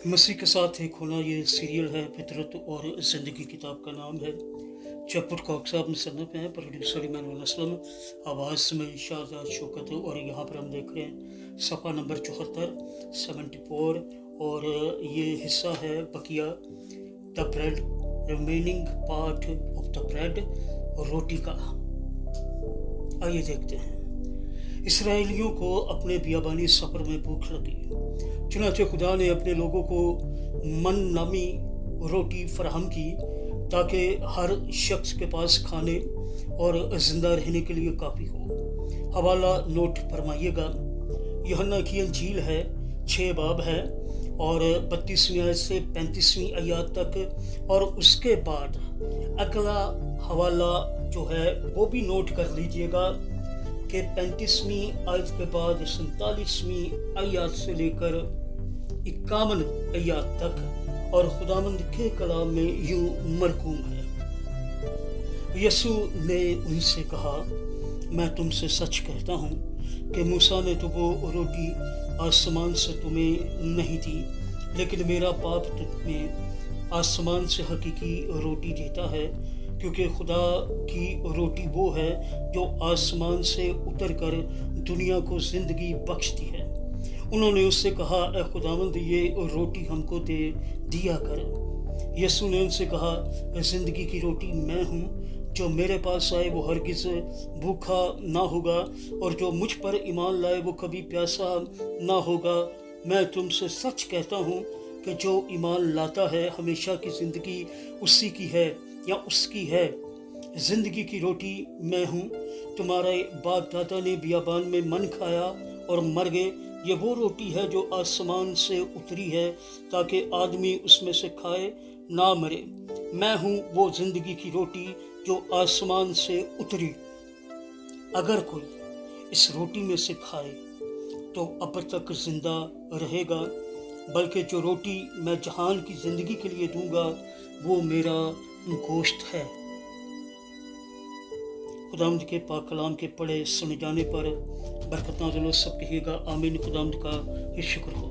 मसीह के साथ एक होना ये सीरियल है। फितरत और ज़िंदगी किताब का नाम है। जयपुर कॉक साहब मुसन्नफ़ हैं, प्रोड्यूसर इमानुअल असलम, आवाज़ में शाहजाद शौकत। और यहाँ पर हम देख रहे हैं सफ़ा नंबर 74 और ये हिस्सा है बकिया the bread, remaining part of the bread, रोटी का। आइए देखते हैं। इसराइलियों को अपने बियाबानी सफ़र में भूख लगी, चुनांचे खुदा ने अपने लोगों को मन नामी रोटी फराहम की ताकि हर शख्स के पास खाने और ज़िंदा रहने के लिए काफ़ी हो। हवाला नोट फरमाइएगा। यूहन्ना की अंजील है, 6 बाब है और 32वीं आयत से 35वीं आयत तक। और उसके बाद अगला हवाला जो है वो भी नोट कर लीजिएगा कि 35वीं आयत के बाद 47वीं आयत से लेकर 51 आयत तक। और खुदावंद के कलाम में यूं मरकूम है, यसू ने उनसे कहा, मैं तुमसे सच कहता हूँ कि मूसा ने तो वो रोटी आसमान से तुम्हें नहीं दी, लेकिन मेरा बाप तुम्हें आसमान से हकीकी रोटी देता है, क्योंकि खुदा की रोटी वो है जो आसमान से उतर कर दुनिया को ज़िंदगी बख्शती है। उन्होंने उससे कहा, ए खुदावंद, ये रोटी हमको दे दिया कर। यीशु ने उनसे कहा, ज़िंदगी की रोटी मैं हूँ, जो मेरे पास आए वो हरगिज़ भूखा ना होगा, और जो मुझ पर ईमान लाए वो कभी प्यासा ना होगा। मैं तुमसे सच कहता हूँ कि जो ईमान लाता है हमेशा की ज़िंदगी उसी की है या उसकी है। ज़िंदगी की रोटी मैं हूँ। तुम्हारे बाप दादा ने बियाबान में मन खाया और मर गए। ये वो रोटी है जो आसमान से उतरी है ताकि आदमी उसमें से खाए ना मरे। मैं हूँ वो ज़िंदगी की रोटी जो आसमान से उतरी। अगर कोई इस रोटी में से खाए तो अब तक जिंदा रहेगा, बल्कि जो रोटी मैं जहान की ज़िंदगी के लिए दूंगा वो मेरा गोश्त है। खुदावंद के पाक कलाम के पढ़े सुने जाने पर बरकत नाज़िल हो। सब कहिएगा आमीन। खुदावंद का शुक्र हो।